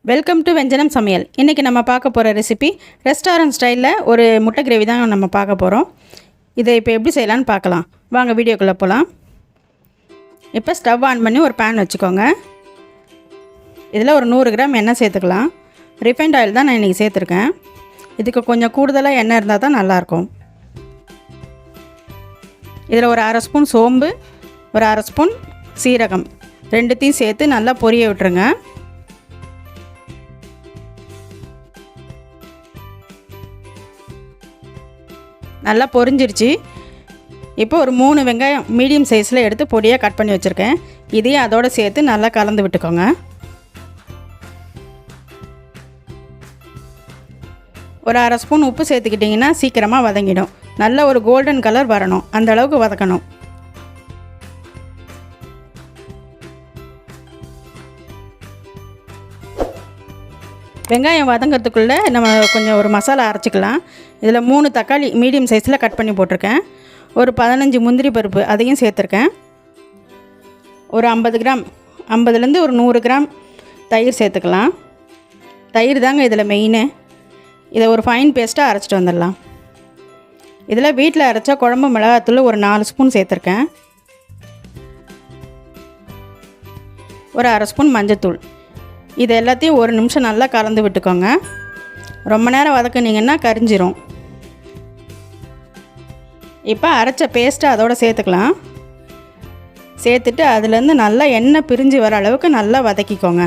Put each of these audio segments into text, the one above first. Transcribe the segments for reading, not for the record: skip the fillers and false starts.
Welcome to வெஞ்சனம் சமையல். இன்றைக்கி நம்ம பார்க்க போகிற ரெசிபி ரெஸ்டாரண்ட் ஸ்டைலில் ஒரு முட்டை கிரேவி தான் நம்ம பார்க்க போகிறோம். இதை இப்போ எப்படி செய்யலான்னு பார்க்கலாம். வாங்க வீடியோக்குள்ளே போகலாம். இப்போ ஸ்டவ் ஆன் பண்ணி ஒரு பேன் வச்சுக்கோங்க. இதில் ஒரு 100 கிராம் எண்ணெய் சேர்த்துக்கலாம். ரிஃபைண்ட் ஆயில் தான் நான் இன்றைக்கி சேர்த்துருக்கேன். இதுக்கு கொஞ்சம் கூடுதலாக எண்ணெய் இருந்தால் தான் நல்லாயிருக்கும். இதில் ஒரு அரை ஸ்பூன் சோம்பு, ஒரு அரை ஸ்பூன் சீரகம் ரெண்டுத்தையும் சேர்த்து நல்லா பொரிய விட்டுருங்க. நல்லா பொரிஞ்சிருச்சு. இப்போ ஒரு 3 வெங்காயம் மீடியம் சைஸில் எடுத்து பொடியாக கட் பண்ணி வச்சுருக்கேன். இதையும் அதோடு சேர்த்து நல்லா கலந்து விட்டுக்கோங்க. ஒரு அரை ஸ்பூன் உப்பு சேர்த்துக்கிட்டிங்கன்னா சீக்கிரமாக வதங்கிடும். நல்ல ஒரு கோல்டன் கலர் வரணும், அந்த அளவுக்கு வதக்கணும். வெங்காயம் வதங்கிறதுக்குள்ளே நம்ம கொஞ்சம் ஒரு மசாலா அரைச்சிக்கலாம். இதில் 3 தக்காளி மீடியம் சைஸில் கட் பண்ணி போட்டிருக்கேன். ஒரு 15 முந்திரி பருப்பு அதையும் சேர்த்துருக்கேன். ஒரு 50 கிராம் 50லேருந்து ஒரு 100 கிராம் தயிர் சேர்த்துக்கலாம். தயிர் தாங்க இதில் மெயினு. இதை ஒரு ஃபைன் பேஸ்ட்டாக அரைச்சிட்டு வந்துடலாம். இதில் வீட்டில் அரைச்சா குழம்பு மிளகாத்தூள் ஒரு 4 ஸ்பூன் சேர்த்துருக்கேன். ஒரு அரை ஸ்பூன் மஞ்சத்தூள். இது எல்லாத்தையும் ஒரு நிமிஷம் நல்லா கலந்து விட்டுக்கோங்க. ரொம்ப நேரம் வதக்குனிங்கன்னா கரிஞ்சிரும். இப்போ அரைச்ச பேஸ்ட்டை அதோடு சேர்த்துக்கலாம். சேர்த்துட்டு அதுலேருந்து நல்லா எண்ணெய் பிரிஞ்சு வர அளவுக்கு நல்லா வதக்கிக்கோங்க.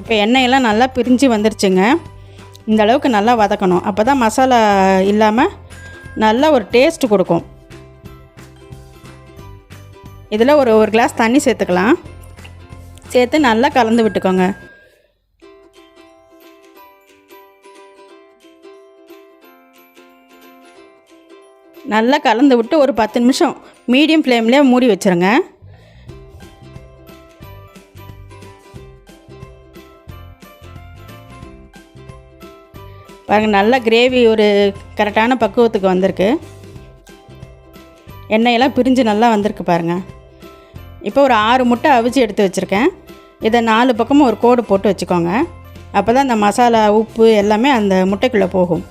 இப்போ எண்ணெயெல்லாம் நல்லா பிரிஞ்சு வந்துருச்சுங்க. இந்த அளவுக்கு நல்லா வதக்கணும். அப்போ தான் மசாலா இல்லாமல் நல்லா ஒரு டேஸ்ட் கொடுக்கும். இதில் ஒரு கிளாஸ் தண்ணி சேர்த்துக்கலாம். சேர்த்து நல்லா கலந்து விட்டுக்கோங்க. நல்லா கலந்து விட்டு ஒரு 10 நிமிஷம் மீடியம் ஃப்ளேம்லேயே மூடி வச்சுருங்க. பாருங்கள், நல்லா கிரேவி ஒரு கரெக்டான பக்குவத்துக்கு வந்திருக்கு. எண்ணெயெல்லாம் பிரிஞ்சு நல்லா வந்திருக்கு பாருங்கள். இப்போ ஒரு 6 முட்டை அவிச்சு எடுத்து வச்சுருக்கேன். இதை 4 பக்கமும் ஒரு கோடு போட்டு வச்சுக்கோங்க. அப்போ தான் அந்த மசாலா உப்பு எல்லாமே அந்த முட்டைக்குள்ளே போகும்.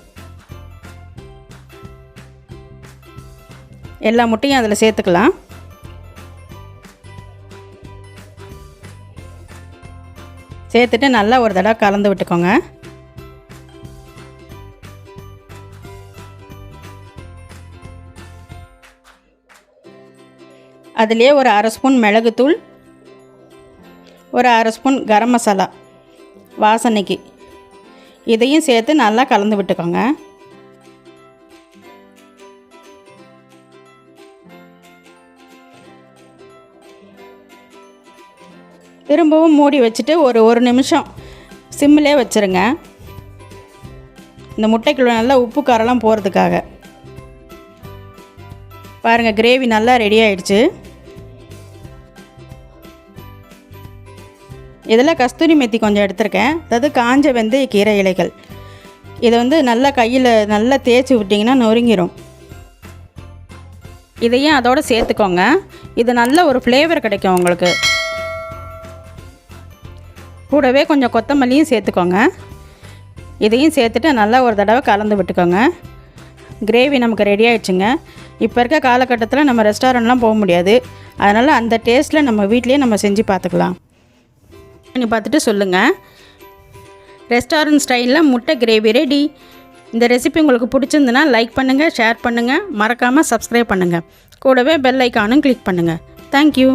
எல்லா முட்டையும் அதில் சேர்த்துக்கலாம். சேர்த்துட்டு நல்லா ஒரு தடவை கலந்து விட்டுக்கோங்க. அதிலே ஒரு அரை ஸ்பூன் மிளகுத்தூள், ஒரு அரை ஸ்பூன் கரம் மசாலா வாசனைக்கு, இதையும் சேர்த்து நல்லா கலந்து விட்டுக்கோங்க. திரும்பவும் மூடி வச்சுட்டு ஒரு நிமிஷம் சிம்மிலே வச்சுருங்க. இந்த முட்டைக்குள்ள நல்லா உப்பு காரெல்லாம் போகிறதுக்காக. பாருங்கள், கிரேவி நல்லா ரெடி ஆகிடுச்சு. இதில் கஸ்தூரி மெத்தி கொஞ்சம் எடுத்திருக்கேன். அதாவது காஞ்ச வெந்தய கீரை இலைகள். இதை நல்லா கையில் நல்லா தேய்ச்சி விட்டிங்கன்னா நொறுங்கிடும். இதையும் அதோடு சேர்த்துக்கோங்க. இது நல்ல ஒரு ஃப்ளேவர் கிடைக்கும் உங்களுக்கு. கூடவே கொஞ்சம் கொத்தமல்லியும் சேர்த்துக்கோங்க. இதையும் சேர்த்துட்டு நல்லா ஒரு தடவை கலந்து விட்டுக்கோங்க. கிரேவி நமக்கு ரெடி ஆகிடுச்சுங்க. இப்போ இருக்க காலகட்டத்தில் நம்ம ரெஸ்டாரண்ட்லாம் போக முடியாது. அதனால் அந்த டேஸ்ட்டில் நம்ம வீட்லேயே நம்ம செஞ்சு பார்த்துக்கலாம். பண்ணி பார்த்துட்டு சொல்லுங்கள். ரெஸ்டாரண்ட் ஸ்டைலில் முட்டை கிரேவி ரெடி. இந்த ரெசிபி உங்களுக்கு பிடிச்சிருந்துன்னா லைக் பண்ணுங்கள், ஷேர் பண்ணுங்கள், மறக்காமல் சப்ஸ்கிரைப் பண்ணுங்கள். கூடவே பெல் ஐக்கானும் கிளிக் பண்ணுங்கள். தேங்க்யூ.